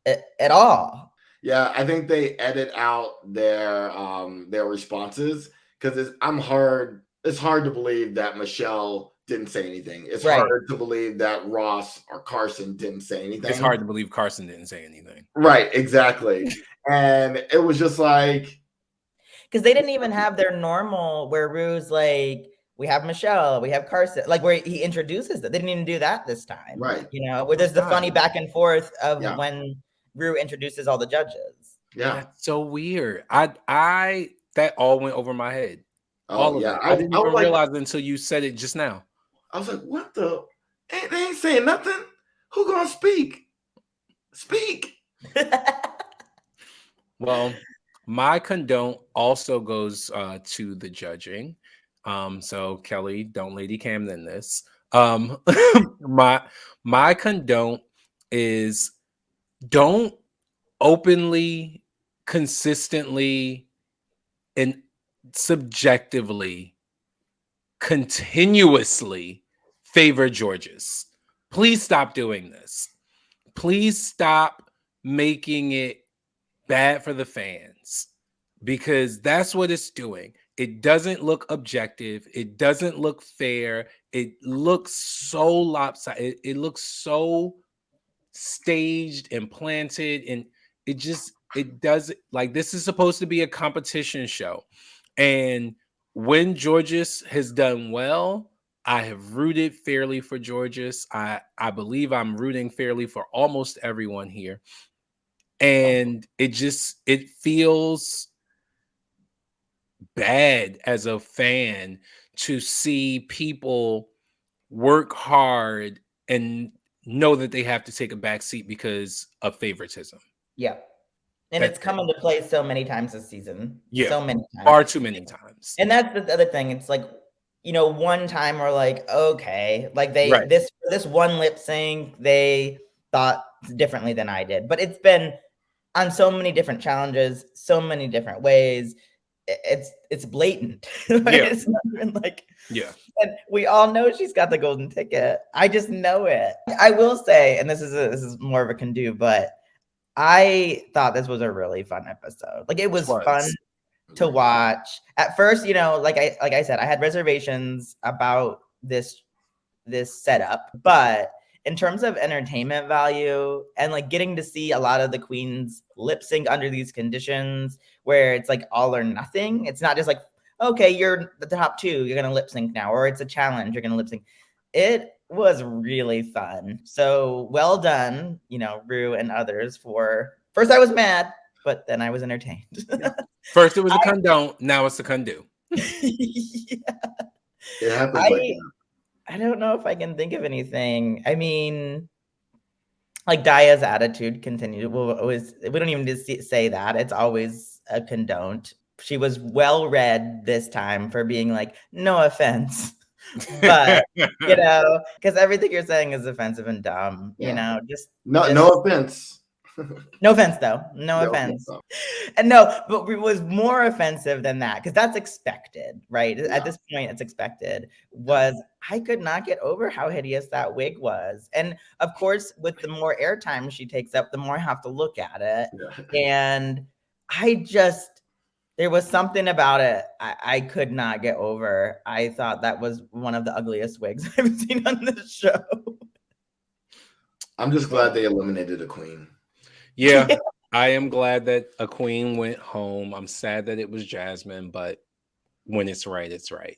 At all. Yeah, I think they edit out their responses because it's hard to believe that Michelle didn't say anything. It's hard to believe that Ross or Carson didn't say anything. It's hard to believe Carson didn't say anything. Right, exactly. And it was just like, because they didn't even have their normal where Rue's like, we have Michelle, we have Carson, like where he introduces them. They didn't even do that this time. Right. Where there's the funny back and forth of when Rue introduces all the judges. Yeah. That's so weird. I that all went over my head. All of it. I didn't even realize it until you said it just now. I was like, what the? They ain't saying nothing. Who gonna speak? Speak. Well, my condone also goes to the judging. So Kelly, don't Lady Camden this. My condone is don't openly, consistently, and subjectively, continuously favor Georges. Please stop doing this. Please stop making it bad for the fans, because that's what it's doing. It doesn't look objective. It doesn't look fair. It looks so lopsided. It looks so staged and planted, and it just it does, like, this is supposed to be a competition show. And when Georges has done well, I have rooted fairly for Georges. I believe I'm rooting fairly for almost everyone here. And it feels bad as a fan to see people work hard and know that they have to take a back seat because of favoritism. Yeah. And it's come into play so many times this season. Yeah. So many times. Far too many times. And that's the other thing. It's like, you know, one time we're like, okay, like this one lip sync, they thought differently than I did. But it's been on so many different challenges, so many different ways. It's blatant. It's not even like, and we all know she's got the golden ticket. I just know it. I will say, and this is more of a can do, but I thought this was a really fun episode. Like, it was fun to watch. At first, you know, like I said, I had reservations about this setup, but in terms of entertainment value and like getting to see a lot of the queens lip sync under these conditions where it's like all or nothing. It's not just like, okay, you're the top two, you're gonna lip sync now, or it's a challenge, you're gonna lip sync. It was really fun. So well done, you know, Rue and others for first I was mad, but then I was entertained. First it was a condone, now it's a condo. It happens like that. I don't know if I can think of anything. I mean, like Daya's attitude continued. We don't even just say that. It's always a condoned. She was well read this time for being like, no offense. But, you know, because everything you're saying is offensive and dumb, you know, just no offense. No offense, though. No offense. And no, but it was more offensive than that because that's expected, right? Yeah. At this point, it's expected. I could not get over how hideous that wig was. And of course, with the more airtime she takes up, the more I have to look at it. Yeah. And there was something about it I could not get over. I thought that was one of the ugliest wigs I've seen on this show. I'm just glad they eliminated a queen. Yeah, I am glad that a queen went home. I'm sad that it was Jasmine, but when it's right, it's right.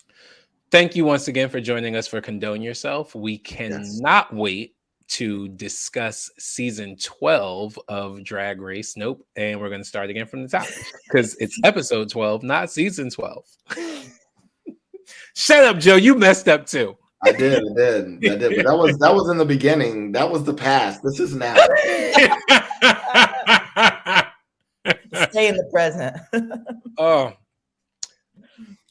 Thank you once again for joining us for Condone Yourself. We cannot wait to discuss season 12 of Drag Race. Nope. And we're going to start again from the top because it's episode 12, not season 12. Shut up, Joe. You messed up too. I did. But that was in the beginning. That was the past. This is now. Stay in the present. Oh,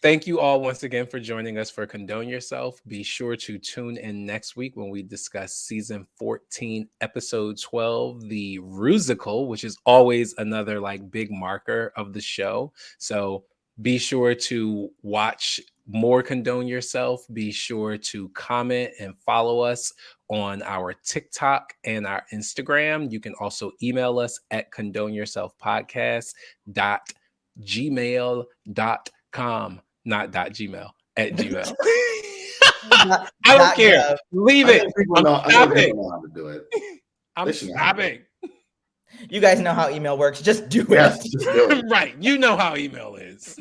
thank you all once again for joining us for Condone Yourself. Be sure to tune in next week when we discuss season 14, episode 12, the Rusical, which is always another like big marker of the show. So be sure to watch more Condone Yourself. Be sure to comment and follow us on our TikTok and our Instagram. You can also email us at condoneyourselfpodcast.gmail.com. Not .gmail, at Gmail. I don't care. Leave it. I'm stopping. I'm stopping. You guys know how email works. Just do it. Yes, just do it. Right. You know how email is.